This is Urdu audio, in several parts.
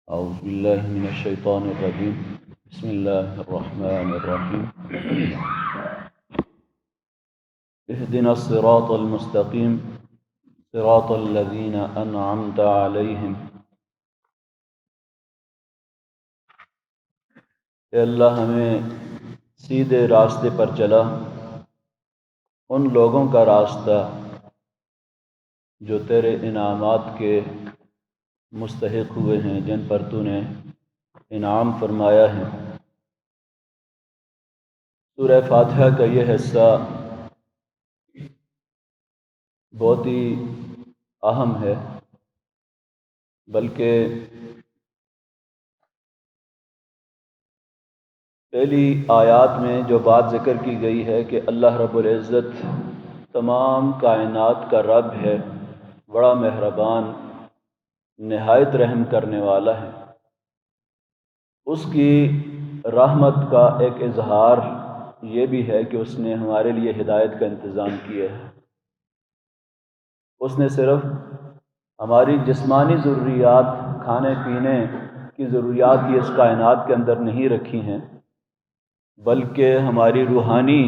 أعوذ بالله من الشيطان الرجيم. بسم الله الرحمن الرحيم. اهدنا الصراط المستقيم صراط الذين أنعمت عليهم. اے اللہ ہمیں سیدھے راستے پر چلا ان لوگوں کا راستہ جو تیرے انعامات کے مستحق ہوئے ہیں، جن پر تو نے انعام فرمایا ہے۔ سورہ فاتحہ کا یہ حصہ بہت ہی اہم ہے، بلکہ پہلی آیات میں جو بات ذکر کی گئی ہے کہ اللہ رب العزت تمام کائنات کا رب ہے، بڑا مہربان، نہایت رحم کرنے والا ہے، اس کی رحمت کا ایک اظہار یہ بھی ہے کہ اس نے ہمارے لیے ہدایت کا انتظام کیا ہے۔ اس نے صرف ہماری جسمانی ضروریات، کھانے پینے کی ضروریات یہ اس کائنات کے اندر نہیں رکھی ہیں، بلکہ ہماری روحانی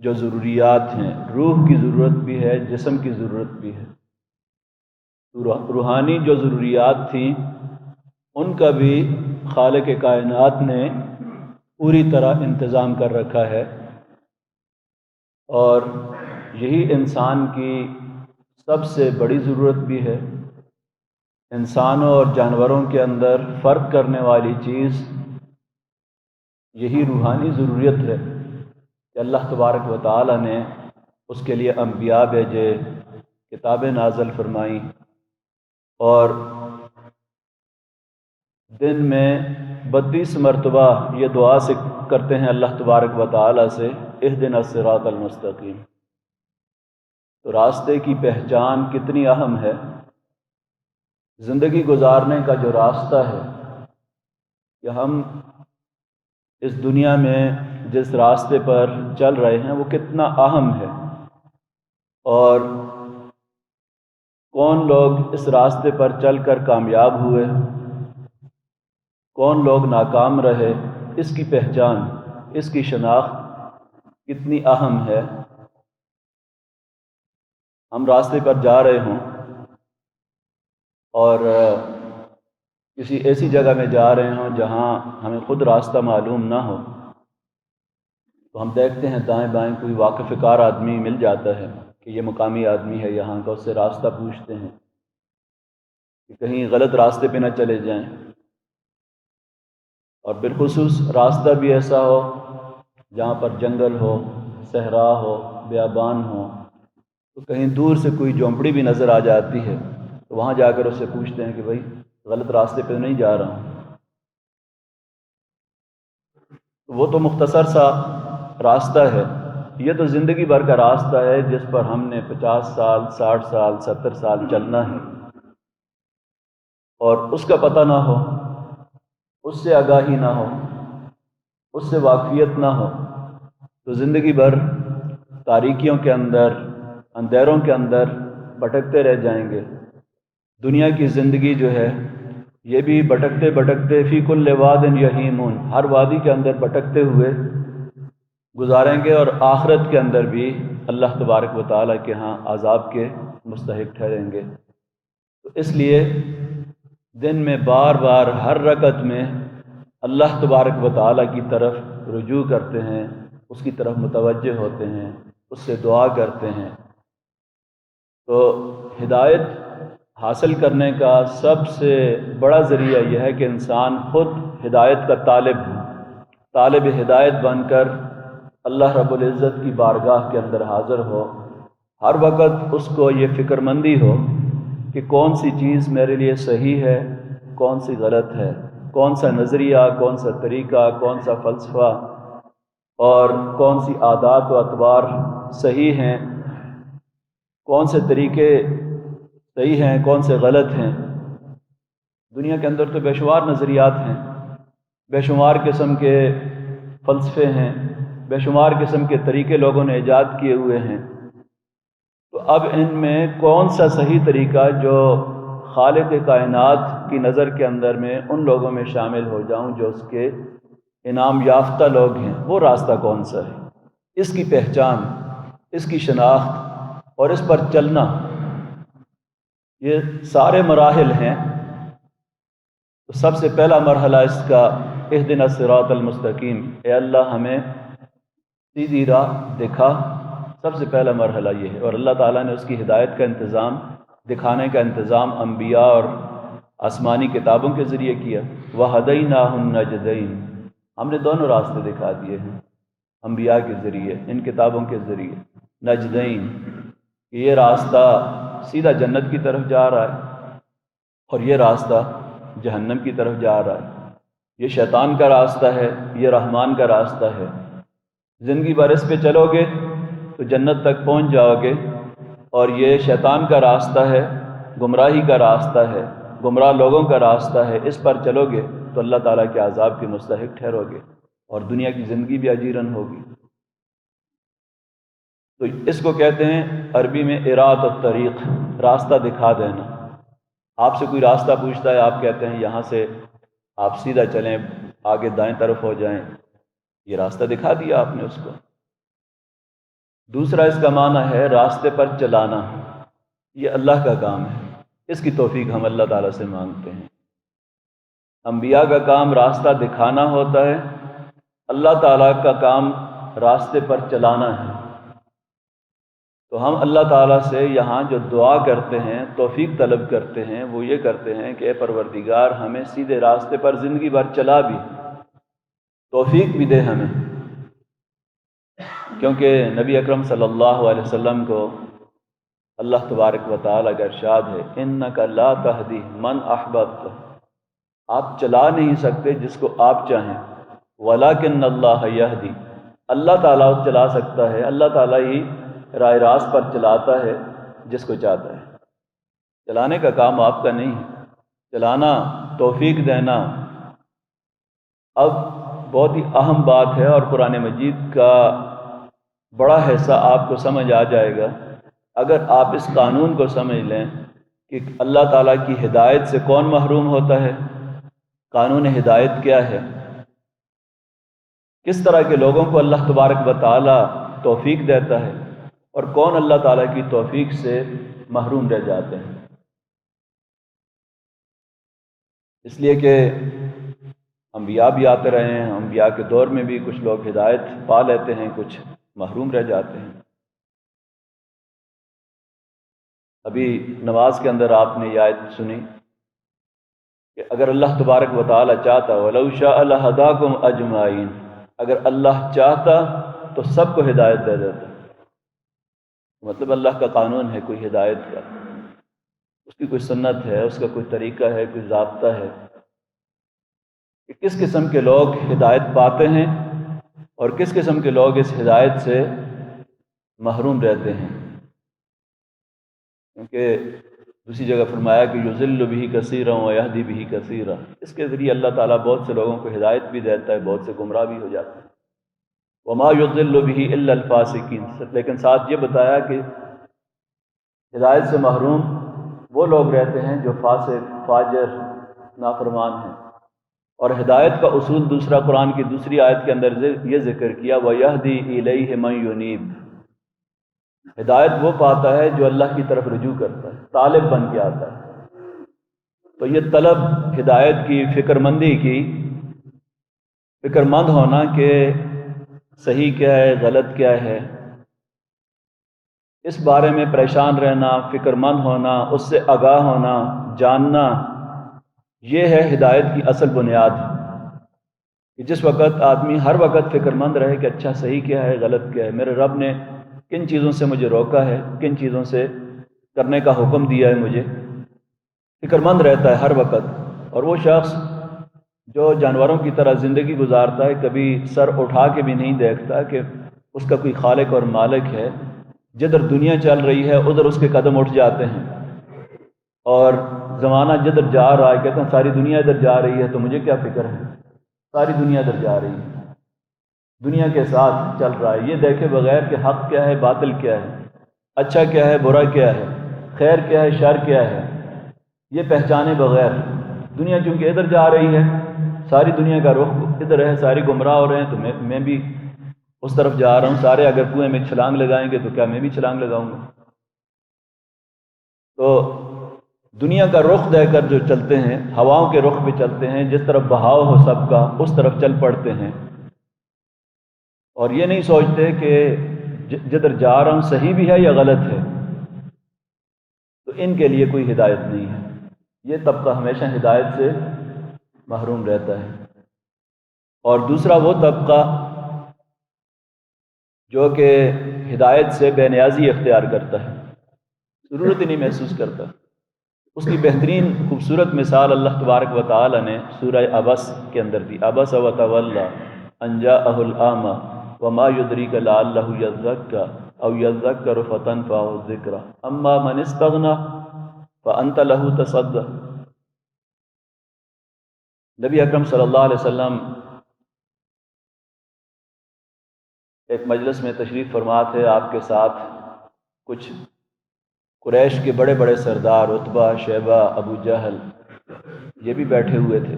جو ضروریات ہیں، روح کی ضرورت بھی ہے، جسم کی ضرورت بھی ہے۔ روحانی جو ضروریات تھیں ان کا بھی خالق کائنات نے پوری طرح انتظام کر رکھا ہے، اور یہی انسان کی سب سے بڑی ضرورت بھی ہے۔ انسانوں اور جانوروں کے اندر فرق کرنے والی چیز یہی روحانی ضروریت ہے کہ اللہ تبارک و تعالی نے اس کے لیے انبیاء بھیجے، کتابیں نازل فرمائیں، اور دن میں 32 مرتبہ یہ دعا سے کرتے ہیں اللہ تبارک و تعالی سے، اہدنا الصراط المستقیم۔ تو راستے کی پہچان کتنی اہم ہے۔ زندگی گزارنے کا جو راستہ ہے کہ ہم اس دنیا میں جس راستے پر چل رہے ہیں وہ کتنا اہم ہے، اور کون لوگ اس راستے پر چل کر کامیاب ہوئے، کون لوگ ناکام رہے، اس کی پہچان، اس کی شناخت کتنی اہم ہے۔ ہم راستے پر جا رہے ہوں اور کسی ایسی جگہ میں جا رہے ہوں جہاں ہمیں خود راستہ معلوم نہ ہو، تو ہم دیکھتے ہیں دائیں بائیں کوئی واقف کار آدمی مل جاتا ہے کہ یہ مقامی آدمی ہے یہاں کا، اس سے راستہ پوچھتے ہیں کہ کہیں غلط راستے پہ نہ چلے جائیں، اور بالخصوص راستہ بھی ایسا ہو جہاں پر جنگل ہو، صحرا ہو، بیابان ہو، تو کہیں دور سے کوئی جھونپڑی بھی نظر آ جاتی ہے تو وہاں جا کر اس سے پوچھتے ہیں کہ بھائی غلط راستے پہ نہیں جا رہا ہوں۔ وہ تو مختصر سا راستہ ہے، یہ تو زندگی بھر کا راستہ ہے جس پر ہم نے 50 سال، 60 سال، 70 سال چلنا ہے، اور اس کا پتہ نہ ہو، اس سے آگاہی نہ ہو، اس سے واقفیت نہ ہو، تو زندگی بھر تاریکیوں کے اندر، اندھیروں کے اندر بھٹکتے رہ جائیں گے۔ دنیا کی زندگی جو ہے یہ بھی بھٹکتے بھٹکتے فی کل واد یہیمون، ہر وادی کے اندر بھٹکتے ہوئے گزاریں گے، اور آخرت کے اندر بھی اللہ تبارک و تعالیٰ کے ہاں عذاب کے مستحق ٹھہریں گے۔ تو اس لیے دن میں بار بار ہر رکعت میں اللہ تبارک و تعالیٰ کی طرف رجوع کرتے ہیں، اس کی طرف متوجہ ہوتے ہیں، اس سے دعا کرتے ہیں۔ تو ہدایت حاصل کرنے کا سب سے بڑا ذریعہ یہ ہے کہ انسان خود ہدایت کا طالب ہدایت بن کر اللہ رب العزت کی بارگاہ کے اندر حاضر ہو۔ ہر وقت اس کو یہ فکر مندی ہو کہ کون سی چیز میرے لیے صحیح ہے، کون سی غلط ہے، کون سا نظریہ، کون سا طریقہ، کون سا فلسفہ، اور کون سی عادات و اطوار صحیح ہیں، کون سے طریقے صحیح ہیں، کون سے غلط ہیں۔ دنیا کے اندر تو بے شمار نظریات ہیں، بے شمار قسم کے فلسفے ہیں، بے شمار قسم کے طریقے لوگوں نے ایجاد کیے ہوئے ہیں۔ تو اب ان میں کون سا صحیح طریقہ جو خالق کائنات کی نظر کے اندر میں ان لوگوں میں شامل ہو جاؤں جو اس کے انعام یافتہ لوگ ہیں، وہ راستہ کون سا ہے، اس کی پہچان، اس کی شناخت اور اس پر چلنا، یہ سارے مراحل ہیں۔ تو سب سے پہلا مرحلہ اس کا اہدنا الصراط المستقیم، اے اللہ ہمیں سیدھی راہ دکھا، سب سے پہلا مرحلہ یہ ہے۔ اور اللہ تعالیٰ نے اس کی ہدایت کا انتظام، دکھانے کا انتظام انبیاء اور آسمانی کتابوں کے ذریعے کیا۔ وَهَدَيْنَاهُ النَّجْدَيْنِ، ہم نے دونوں راستے دکھا دیے ہیں انبیاء کے ذریعے، ان کتابوں کے ذریعے۔ نجدین، یہ راستہ سیدھا جنت کی طرف جا رہا ہے اور یہ راستہ جہنم کی طرف جا رہا ہے۔ یہ شیطان کا راستہ ہے، یہ رحمان کا راستہ ہے۔ زندگی بھر اس پہ چلو گے تو جنت تک پہنچ جاؤ گے، اور یہ شیطان کا راستہ ہے، گمراہی کا راستہ ہے، گمراہ لوگوں کا راستہ ہے۔ اس پر چلو گے تو اللہ تعالیٰ کے عذاب کے مستحق ٹھہرو گے اور دنیا کی زندگی بھی اجیرن ہوگی۔ تو اس کو کہتے ہیں عربی میں اراۃ الطریق، راستہ دکھا دینا۔ آپ سے کوئی راستہ پوچھتا ہے، آپ کہتے ہیں یہاں سے آپ سیدھا چلیں، آگے دائیں طرف ہو جائیں، یہ راستہ دکھا دیا آپ نے اس کو۔ دوسرا اس کا معنی ہے راستے پر چلانا، یہ اللہ کا کام ہے، اس کی توفیق ہم اللہ تعالیٰ سے مانگتے ہیں۔ انبیاء کا کام راستہ دکھانا ہوتا ہے، اللہ تعالیٰ کا کام راستے پر چلانا ہے۔ تو ہم اللہ تعالیٰ سے یہاں جو دعا کرتے ہیں، توفیق طلب کرتے ہیں، وہ یہ کرتے ہیں کہ اے پروردگار ہمیں سیدھے راستے پر زندگی بھر چلا بھی، توفیق بھی دے ہمیں، کیونکہ نبی اکرم صلی اللہ علیہ وسلم کو اللہ تبارک و تعالیٰ کا ارشاد ہے انک لا تہدی من احببت، آپ چلا نہیں سکتے جس کو آپ چاہیں، ولکن اللہ یہدی، اللہ تعالیٰ چلا سکتا ہے، اللہ تعالیٰ ہی راہ راست پر چلاتا ہے جس کو چاہتا ہے۔ چلانے کا کام آپ کا نہیں ہے، چلانا، توفیق دینا۔ اب بہت ہی اہم بات ہے اور قرآن مجید کا بڑا حصہ آپ کو سمجھ آ جائے گا اگر آپ اس قانون کو سمجھ لیں کہ اللہ تعالیٰ کی ہدایت سے کون محروم ہوتا ہے، قانون ہدایت کیا ہے، کس طرح کے لوگوں کو اللہ تبارک و تعالیٰ توفیق دیتا ہے اور کون اللہ تعالیٰ کی توفیق سے محروم رہ جاتے ہیں۔ اس لیے کہ انبیاء بھی آتے رہے ہیں، انبیاء کے دور میں بھی کچھ لوگ ہدایت پا لیتے ہیں، کچھ محروم رہ جاتے ہیں۔ ابھی نماز کے اندر آپ نے یہ آیت سنی کہ اگر اللہ تبارک و تعالیٰ چاہتا وَلَوْ شَاءَ لَهَدَاكُمْ أَجْمَعِينَ، اگر اللہ چاہتا تو سب کو ہدایت دے دیتا۔ مطلب اللہ کا قانون ہے کوئی ہدایت کا، اس کی کوئی سنت ہے، اس کا کوئی طریقہ ہے، کوئی ضابطہ ہے کہ کس قسم کے لوگ ہدایت پاتے ہیں اور کس قسم کے لوگ اس ہدایت سے محروم رہتے ہیں۔ کیونکہ دوسری جگہ فرمایا کہ یضل بہ کثیرا ویہدی بہ کثیرا، اس کے ذریعے اللہ تعالیٰ بہت سے لوگوں کو ہدایت بھی دیتا ہے، بہت سے گمراہ بھی ہو جاتے ہیں۔ وما یضل بہ الا الفاسقین، لیکن ساتھ یہ بتایا کہ ہدایت سے محروم وہ لوگ رہتے ہیں جو فاسق، فاجر، نافرمان ہیں۔ اور ہدایت کا اصول دوسرا قرآن کی دوسری آیت کے اندر یہ ذکر کیا وَيَهْدِي إِلَيْهِ مَن يُنِيبُ، ہدایت وہ پاتا ہے جو اللہ کی طرف رجوع کرتا ہے، طالب بن کے آتا ہے۔ تو یہ طلب ہدایت کی، فکر مندی کی، فکر مند ہونا کہ صحیح کیا ہے، غلط کیا ہے، اس بارے میں پریشان رہنا، فکر مند ہونا، اس سے آگاہ ہونا، جاننا، یہ ہے ہدایت کی اصل بنیاد، کہ جس وقت آدمی ہر وقت فکر مند رہے کہ اچھا صحیح کیا ہے، غلط کیا ہے، میرے رب نے کن چیزوں سے مجھے روکا ہے، کن چیزوں سے کرنے کا حکم دیا ہے مجھے، فکر مند رہتا ہے ہر وقت۔ اور وہ شخص جو جانوروں کی طرح زندگی گزارتا ہے، کبھی سر اٹھا کے بھی نہیں دیکھتا کہ اس کا کوئی خالق اور مالک ہے، جدھر دنیا چل رہی ہے ادھر اس کے قدم اٹھ جاتے ہیں، اور زمانہ جدھر جا رہا ہے کہتے ہیں ساری دنیا ادھر جا رہی ہے تو مجھے کیا فکر ہے، ساری دنیا ادھر جا رہی ہے، دنیا کے ساتھ چل رہا ہے، یہ دیکھے بغیر کہ حق کیا ہے، باطل کیا ہے، اچھا کیا ہے، برا کیا ہے، خیر کیا ہے، شر کیا ہے، یہ پہچانے بغیر دنیا چونکہ ادھر جا رہی ہے، ساری دنیا کا رخ ادھر ہے، ساری گمراہ ہو رہے ہیں، تو میں بھی اس طرف جا رہا ہوں۔ سارے اگر کنویں میں چھلانگ لگائیں گے تو کیا میں بھی چھلانگ لگاؤں گا؟ تو دنیا کا رخ دے کر جو چلتے ہیں، ہواؤں کے رخ پہ چلتے ہیں، جس طرف بہاؤ ہو سب کا اس طرف چل پڑتے ہیں، اور یہ نہیں سوچتے کہ جدھر جا رہا ہوں صحیح بھی ہے یا غلط ہے، تو ان کے لیے کوئی ہدایت نہیں ہے۔ یہ طبقہ ہمیشہ ہدایت سے محروم رہتا ہے۔ اور دوسرا وہ طبقہ جو کہ ہدایت سے بے نیازی اختیار کرتا ہے، ضرورت ہی نہیں محسوس کرتا۔ اس کی بہترین خوبصورت مثال اللہ تبارک و تعالی نے سورہ عبس کے اندر دی۔ عبس وتولی ان جاءہ الاعمی وما یدریک لعلہ یزکی او یذکر فتنفعہ الذکری اما من استغنی فانت لہ تصدی۔ نبی اکرم صلی اللہ علیہ وسلم ایک مجلس میں تشریف فرما تھے، آپ کے ساتھ کچھ قریش کے بڑے بڑے سردار عتبہ، شیبہ، ابو جہل یہ بھی بیٹھے ہوئے تھے۔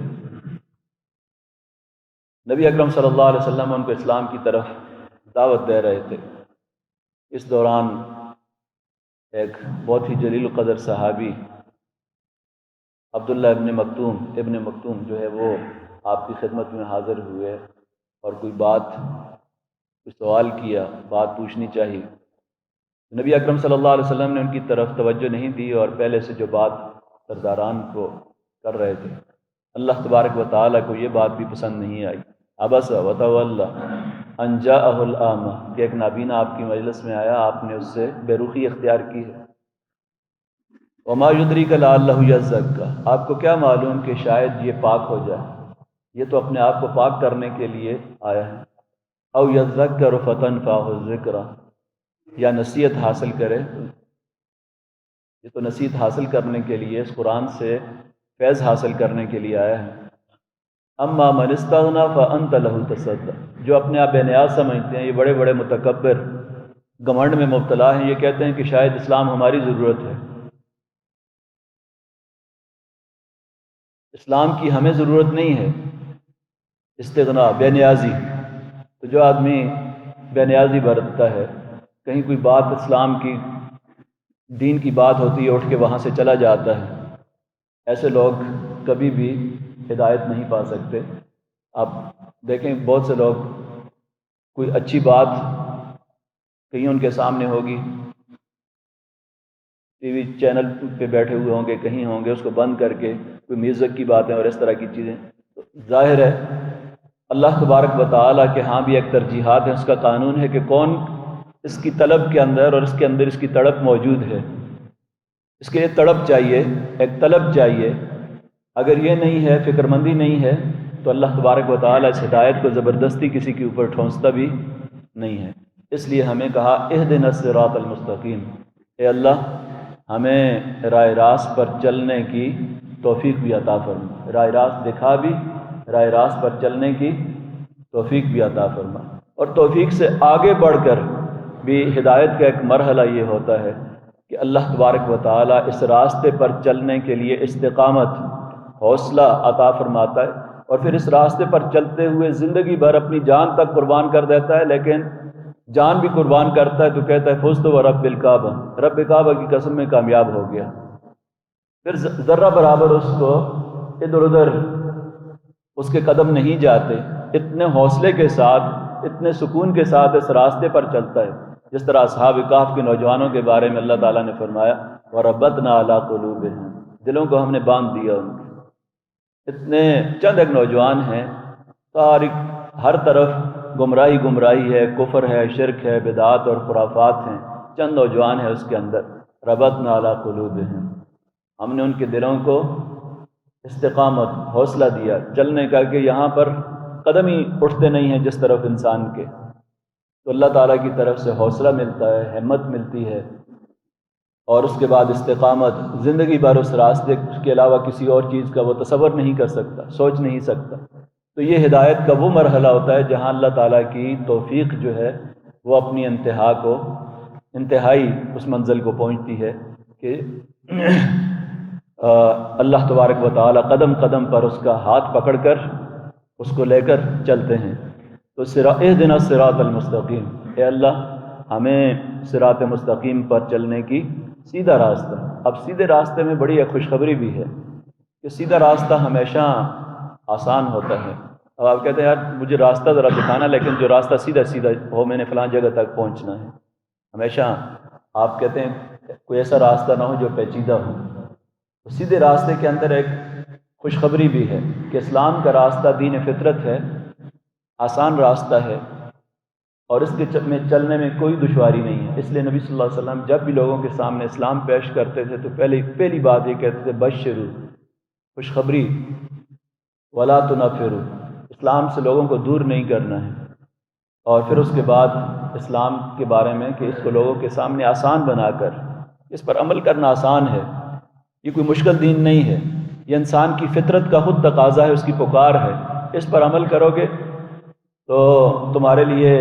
نبی اکرم صلی اللہ علیہ وسلم ان کو اسلام کی طرف دعوت دے رہے تھے۔ اس دوران ایک بہت ہی جلیل القدر صحابی عبداللہ ابن مکتوم جو ہے وہ آپ کی خدمت میں حاضر ہوئے اور کوئی سوال کیا، بات پوچھنی چاہیے۔ نبی اکرم صلی اللہ علیہ وسلم نے ان کی طرف توجہ نہیں دی، اور پہلے سے جو بات سرداران کو کر رہے تھے، اللہ تبارک و تعالیٰ کو یہ بات بھی پسند نہیں آئی۔ عبس وتولی ان جاءہ الاعمی کہ ایک نابینا آپ کی مجلس میں آیا، آپ نے اس سے بے رخی اختیار کی ہے۔ وما یدریک لعلہ یزکی، آپ کو کیا معلوم کہ شاید یہ پاک ہو جائے، یہ تو اپنے آپ کو پاک کرنے کے لیے آیا ہے۔ او یذکر فتنفعہ الذکری، یا نصیحت حاصل کرے، یہ تو نصیحت حاصل کرنے کے لیے، اس قرآن سے فیض حاصل کرنے کے لیے آیا ہے۔ اما من استغنی فانت لہ تصدی، جو اپنے آپ بے نیاز سمجھتے ہیں، یہ بڑے بڑے متکبر گھمنڈ میں مبتلا ہیں، یہ کہتے ہیں کہ شاید اسلام ہماری ضرورت ہے، اسلام کی ہمیں ضرورت نہیں ہے۔ استغنا، بے نیازی، تو جو آدمی بے نیازی برتتا ہے، کہیں کوئی بات اسلام کی، دین کی بات ہوتی ہے، اٹھ کے وہاں سے چلا جاتا ہے، ایسے لوگ کبھی بھی ہدایت نہیں پا سکتے۔ آپ دیکھیں بہت سے لوگ، کوئی اچھی بات کہیں ان کے سامنے ہوگی، ٹی وی چینل پہ بیٹھے ہوئے ہوں گے، کہیں ہوں گے، اس کو بند کر کے کوئی میوزک کی باتیں اور اس طرح کی چیزیں، تو ظاہر ہے اللہ تبارک و تعالیٰ کے ہاں بھی ایک ترجیحات ہے، اس کا قانون ہے کہ کون اس کی طلب کے اندر اور اس کے اندر اس کی تڑپ موجود ہے، اس کے لیے تڑپ چاہیے، ایک طلب چاہیے۔ اگر یہ نہیں ہے، فکر مندی نہیں ہے، تو اللہ تبارک و تعالیٰ اس ہدایت کو زبردستی کسی کے اوپر ٹھونستا بھی نہیں ہے۔ اس لیے ہمیں کہا اہدنا الصراط المستقیم، اے اللہ ہمیں راہ راست پر چلنے کی توفیق بھی عطا فرما، راہ راست دکھا بھی، راہ راست پر چلنے کی توفیق بھی عطا فرما۔ اور توفیق سے آگے بڑھ کر بھی ہدایت کا ایک مرحلہ یہ ہوتا ہے کہ اللہ تبارک و تعالیٰ اس راستے پر چلنے کے لیے استقامت، حوصلہ عطا فرماتا ہے، اور پھر اس راستے پر چلتے ہوئے زندگی بھر اپنی جان تک قربان کر دیتا ہے، لیکن جان بھی قربان کرتا ہے تو کہتا ہے فزت ورب الکعبہ، رب کعبہ کی قسم میں کامیاب ہو گیا۔ پھر ذرہ برابر اس کو ادھر ادھر اس کے قدم نہیں جاتے، اتنے حوصلے کے ساتھ، اتنے سکون کے ساتھ اس راستے پر چلتا ہے، جس طرح اصحاب کہف کے نوجوانوں کے بارے میں اللہ تعالیٰ نے فرمایا وَرَبَّطْنَا عَلَىٰ قُلُوبِهِمْ، دلوں کو ہم نے باندھ دیا ان کے۔ اتنے چند ایک نوجوان ہیں، ساری ہر طرف گمراہی ہے، کفر ہے، شرک ہے، بدعات اور خرافات ہیں، چند نوجوان ہیں اس کے اندر، رَبَّطْنَا عَلَىٰ قُلُوبِهِمْ، ہم نے ان کے دلوں کو استقامت، حوصلہ دیا چلنے کا، کہ یہاں پر قدم ہی اٹھتے نہیں ہیں جس طرف انسان کے، تو اللہ تعالیٰ کی طرف سے حوصلہ ملتا ہے، ہمت ملتی ہے، اور اس کے بعد استقامت، زندگی بھر اس راستے کے علاوہ کسی اور چیز کا وہ تصور نہیں کر سکتا، سوچ نہیں سکتا۔ تو یہ ہدایت کا وہ مرحلہ ہوتا ہے جہاں اللہ تعالیٰ کی توفیق جو ہے وہ اپنی انتہائی اس منزل کو پہنچتی ہے کہ اللہ تبارک و تعالی قدم قدم پر اس کا ہاتھ پکڑ کر اس کو لے کر چلتے ہیں۔ تو اہدنا الصراط المستقیم، اے اللہ ہمیں صراط مستقیم پر چلنے کی سیدھا راستہ۔ اب سیدھے راستے میں بڑی ایک خوشخبری بھی ہے کہ سیدھا راستہ ہمیشہ آسان ہوتا ہے۔ اب آپ کہتے ہیں یار مجھے راستہ ذرا دکھانا، لیکن جو راستہ سیدھا سیدھا ہو، میں نے فلاں جگہ تک پہنچنا ہے۔ ہمیشہ آپ کہتے ہیں کوئی ایسا راستہ نہ ہو جو پیچیدہ ہو۔ تو سیدھے راستے کے اندر ایک خوشخبری بھی ہے کہ اسلام کا راستہ دین فطرت ہے، آسان راستہ ہے، اور اس کے میں چلنے میں کوئی دشواری نہیں ہے۔ اس لیے نبی صلی اللہ علیہ وسلم جب بھی لوگوں کے سامنے اسلام پیش کرتے تھے تو پہلی بات یہ کہتے تھے بشروا، خوشخبری، ولا تنفروا، اسلام سے لوگوں کو دور نہیں کرنا ہے، اور پھر اس کے بعد اسلام کے بارے میں کہ اس کو لوگوں کے سامنے آسان بنا کر اس پر عمل کرنا آسان ہے، یہ کوئی مشکل دین نہیں ہے، یہ انسان کی فطرت کا خود تقاضا ہے، اس کی پکار ہے، اس پر عمل کرو گے تو تمہارے لیے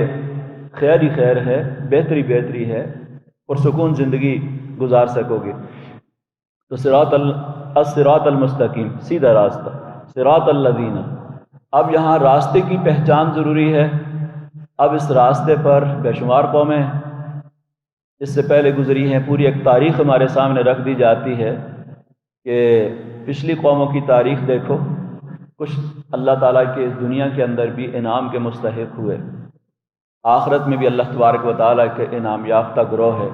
خیر ہی خیر ہے، بہتری ہے، پرسکون زندگی گزار سکو گے۔ تو الصراط المستقیم، سیدھا راستہ، صراط الذین۔ اب یہاں راستے کی پہچان ضروری ہے۔ اب اس راستے پر بے شمار قومیں اس سے پہلے گزری ہیں، پوری ایک تاریخ ہمارے سامنے رکھ دی جاتی ہے کہ پچھلی قوموں کی تاریخ دیکھو، کچھ اللہ تعالیٰ کے اس دنیا کے اندر بھی انعام کے مستحق ہوئے، آخرت میں بھی اللہ تبارک و تعالیٰ کے انعام یافتہ گروہ ہے۔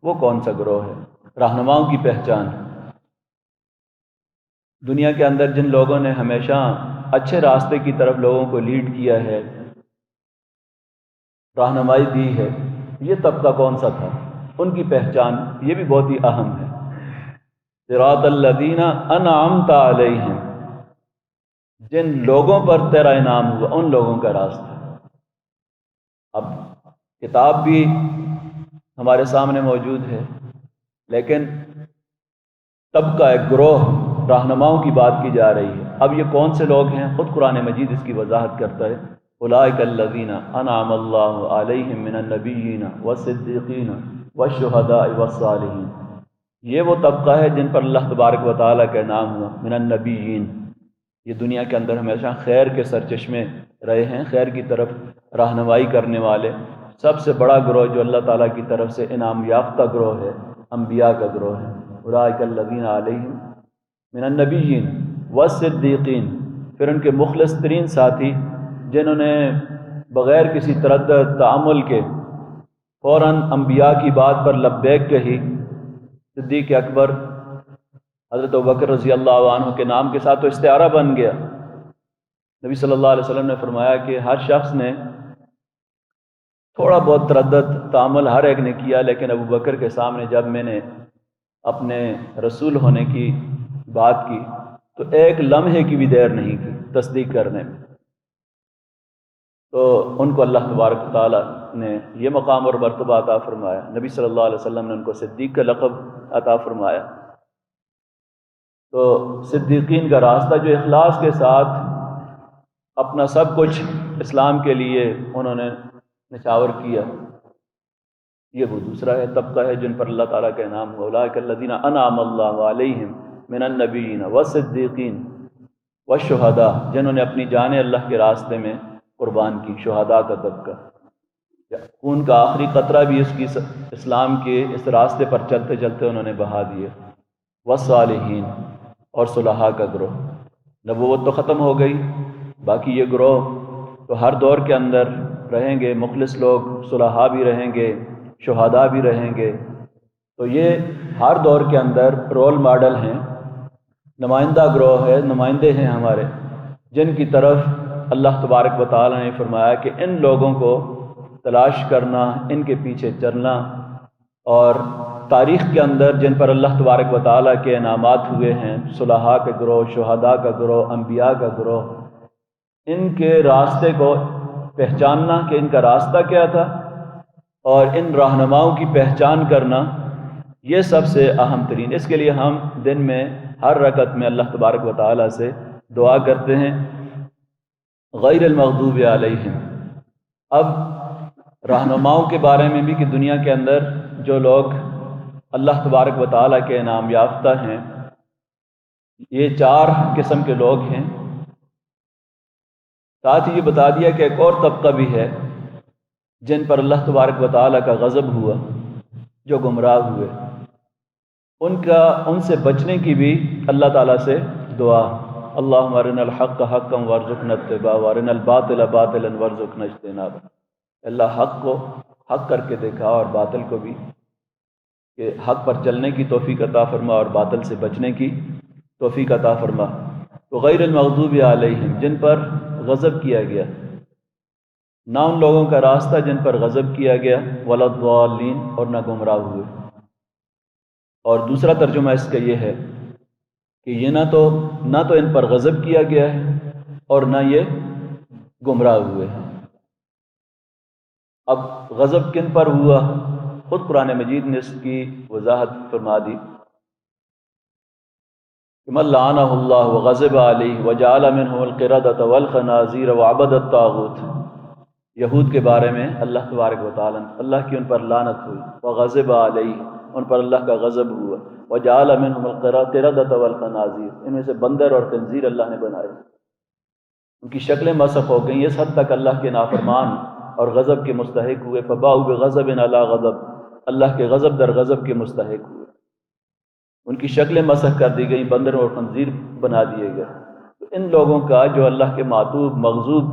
وہ کون سا گروہ ہے؟ رہنماؤں کی پہچان۔ دنیا کے اندر جن لوگوں نے ہمیشہ اچھے راستے کی طرف لوگوں کو لیڈ کیا ہے، رہنمائی دی ہے، یہ طبقہ کون سا تھا؟ ان کی پہچان یہ بھی بہت ہی اہم ہے۔ صراط الذین انعمت علیہم، جن لوگوں پر تیرا انعام ہوا، ان لوگوں کا راستہ۔ اب کتاب بھی ہمارے سامنے موجود ہے، لیکن طبقہ ایک گروہ رہنماؤں کی بات کی جا رہی ہے۔ اب یہ کون سے لوگ ہیں؟ خود قرآن مجید اس کی وضاحت کرتا ہے۔ اولئک الذین انعم اللہ علیہم من النبیین والصدیقین والشہداء والصالحین، یہ وہ طبقہ ہے جن پر اللہ تبارک و تعالیٰ کا انعام ہوا۔ من النبیین، یہ دنیا کے اندر ہمیشہ خیر کے سرچشمے رہے ہیں، خیر کی طرف رہنمائی کرنے والے۔ سب سے بڑا گروہ جو اللہ تعالیٰ کی طرف سے انعام یافتہ گروہ ہے، انبیاء کا گروہ ہے۔ اولئک الذین علیہم من النبیین والصدیقین، پھر ان کے مخلص ترین ساتھی جنہوں نے بغیر کسی تردد تعامل کے فوراً انبیاء کی بات پر لبیک کہی۔ صدیق اکبر حضرت ابوبکر رضی اللہ عنہ کے نام کے ساتھ تو استعارہ بن گیا۔ نبی صلی اللہ علیہ وسلم نے فرمایا کہ ہر شخص نے تھوڑا بہت تردد تعامل ہر ایک نے کیا، لیکن ابوبکر کے سامنے جب میں نے اپنے رسول ہونے کی بات کی تو ایک لمحے کی بھی دیر نہیں کی تصدیق کرنے میں۔ تو ان کو اللہ تبارک و تعالیٰ نے یہ مقام اور مرتبہ عطا فرمایا، نبی صلی اللہ علیہ وسلم نے ان کو صدیق کا لقب عطا فرمایا۔ تو صدیقین کا راستہ جو اخلاص کے ساتھ اپنا سب کچھ اسلام کے لیے انہوں نے نچھاور کیا، یہ وہ دوسرا ہے طبقہ ہے جن پر اللہ تعالیٰ کا انعام ہوا۔ اولئک الذین انعم اللہ علیہم من النبیین والصدیقین والشہداء، جنہوں نے اپنی جانیں اللہ کے راستے میں قربان کی، شہداء کا طبقہ، خون کا آخری قطرہ بھی اس کی اسلام کے اس راستے پر چلتے چلتے انہوں نے بہا دیے۔ والصالحین، اور صلحاء کا گروہ۔ نبوت تو ختم ہو گئی، باقی یہ گروہ تو ہر دور کے اندر رہیں گے، مخلص لوگ صلحاء بھی رہیں گے، شہداء بھی رہیں گے۔ تو یہ ہر دور کے اندر رول ماڈل ہیں، نمائندہ گروہ ہے، نمائندے ہیں ہمارے، جن کی طرف اللہ تبارک و تعالیٰ نے فرمایا کہ ان لوگوں کو تلاش کرنا، ان کے پیچھے چلنا، اور تاریخ کے اندر جن پر اللہ تبارک و تعالیٰ کے انعامات ہوئے ہیں، صلحاء کے گروہ، شہداء کا گروہ، انبیاء کا گروہ، ان کے راستے کو پہچاننا کہ ان کا راستہ کیا تھا، اور ان رہنماؤں کی پہچان کرنا، یہ سب سے اہم ترین۔ اس کے لیے ہم دن میں ہر رکعت میں اللہ تبارک و تعالیٰ سے دعا کرتے ہیں غیر المغضوب علیہم۔ اب رہنماؤں کے بارے میں بھی کہ دنیا کے اندر جو لوگ اللہ تبارک و تعالیٰ کے انعام یافتہ ہیں، یہ 4 قسم کے لوگ ہیں۔ ساتھ ہی یہ بتا دیا کہ ایک اور طبقہ بھی ہے جن پر اللہ تبارک و تعالیٰ کا غضب ہوا، جو گمراہ ہوئے، ان سے بچنے کی بھی اللہ تعالیٰ سے دعا، اللہم ارنا الحق حقا وارزقنا اتباعہ وارنا الباطل باطلا وارزقنا اجتنابہ۔ اللہ حق کو حق کر کے دکھا اور باطل کو بھی، کہ حق پر چلنے کی توفیق عطا فرما اور باطل سے بچنے کی توفیق عطا فرما۔ تو غیر المغضوب علیہم، جن پر غضب کیا گیا، نہ ان لوگوں کا راستہ جن پر غضب کیا گیا، ولا الضالین، اور نہ گمراہ ہوئے۔ اور دوسرا ترجمہ اس کا یہ ہے کہ یہ نہ تو ان پر غضب کیا گیا ہے اور نہ یہ گمراہ ہوئے ہیں۔ اب غضب کن پر ہوا؟ خود قرآن مجید نے اس کی وضاحت فرما دی کہ من لعنہ اللہ وغضب علیہ وجعل منهم القردۃ والخنازیر وعبد الطاغوت۔ یہود کے بارے میں اللہ تبارک و تعالیٰ، اللہ کی ان پر لعنت ہوئی، وغضب علیہ، ان پر اللہ کا غضب ہوا، وجعل منهم القردۃ والخنازیر، ان میں سے بندر اور خنزیر اللہ نے بنائے، ان کی شکلیں مسخ ہو گئیں، اس حد تک اللہ کے نافرمان اور غضب کے مستحق ہوئے، فباؤوا بغضب علی غضب، اللہ کے غضب در غضب کے مستحق ہوئے، ان کی شکلیں مسخ کر دی گئیں، بندر اور خنزیر بنا دیے گئے۔ تو ان لوگوں کا جو اللہ کے معتوب مغضوب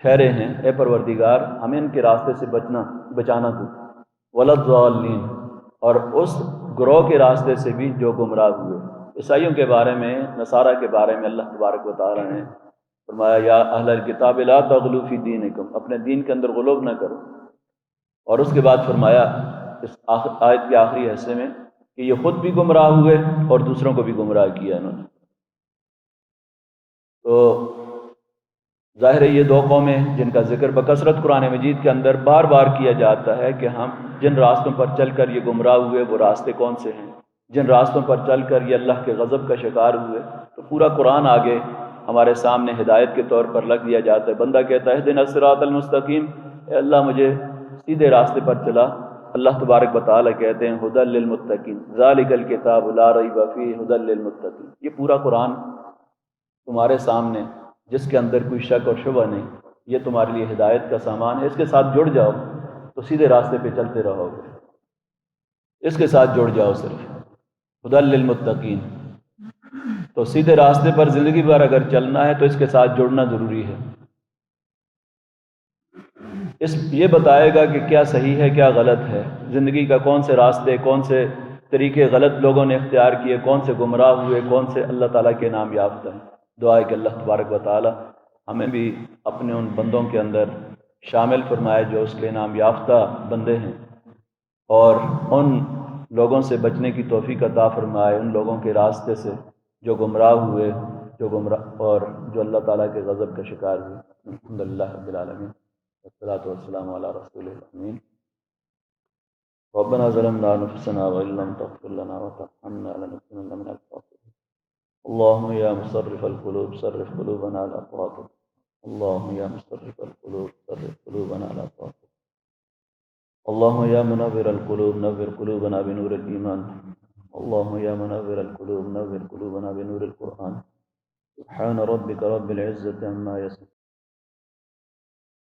ٹھہرے ہیں، اے پروردگار ہمیں ان کے راستے سے بچانا تو، ولا الضالین، اور اس گروہ کے راستے سے بھی جو گمراہ ہوئے۔ عیسائیوں کے بارے میں، نصارہ کے بارے میں اللہ تبارک و تعالیٰ نے فرمایا یا اہل الکتاب لا تغلوا فی دینکم، اپنے دین کے اندر غلو نہ کرو۔ اور اس کے بعد فرمایا اس آیت کے آخری حصے میں کہ یہ خود بھی گمراہ ہوئے اور دوسروں کو بھی گمراہ کیا انہوں نے۔ تو ظاہر ہے یہ 2 قومیں جن کا ذکر بکثرت قرآن مجید کے اندر بار بار کیا جاتا ہے کہ ہم جن راستوں پر چل کر یہ گمراہ ہوئے وہ راستے کون سے ہیں، جن راستوں پر چل کر یہ اللہ کے غضب کا شکار ہوئے۔ تو پورا قرآن آگے ہمارے سامنے ہدایت کے طور پر رکھ دیا جاتا ہے۔ بندہ کہتا ہے اہدنا الصراط المستقیم، اے اللہ مجھے سیدھے راستے پر چلا۔ اللہ تبارک و تعالیٰ کہتے ہیں ھدی للمتقین، ذالک الکتاب لا ریب فیہ ھدی للمتقین۔ یہ پورا قرآن تمہارے سامنے جس کے اندر کوئی شک اور شبہ نہیں، یہ تمہارے لیے ہدایت کا سامان ہے، اس کے ساتھ جڑ جاؤ تو سیدھے راستے پہ چلتے رہو گے، اس کے ساتھ جڑ جاؤ صرف، ھدی للمتقین۔ تو سیدھے راستے پر زندگی بھر اگر چلنا ہے تو اس کے ساتھ جڑنا ضروری ہے۔ یہ بتائے گا کہ کیا صحیح ہے کیا غلط ہے، زندگی کا کون سے راستے، کون سے طریقے غلط لوگوں نے اختیار کیے، کون سے گمراہ ہوئے، کون سے اللہ تعالیٰ کے نام یافتہ ہیں۔ دعا ہے کہ اللہ تبارک و تعالیٰ ہمیں بھی اپنے ان بندوں کے اندر شامل فرمائے جو اس کے نام یافتہ بندے ہیں، اور ان لوگوں سے بچنے کی توفیق عطا فرمائے، ان لوگوں کے راستے سے جو گمراہ ہوئے، اور جو اللہ تعالیٰ کے غضب کا شکار ہوئے۔ الحمدللہ رب العالمین، والصلاة والسلام علی رسول الامین۔ ربنا ظلمنا انفسنا وان لم تغفر لنا وترحمنا لنكونن من الخاسرين۔ اللهم يا مصرف القلوب صرف قلوبنا على طاعتك، اللهم يا مصرف القلوب صرف قلوبنا على طاعتك، اللهم يا منور القلوب نور قلوبنا بنور الإيمان، اللهم يا منور القلوب نور قلوبنا بنور القرآن۔ سبحان ربك رب العزة عما يصفون۔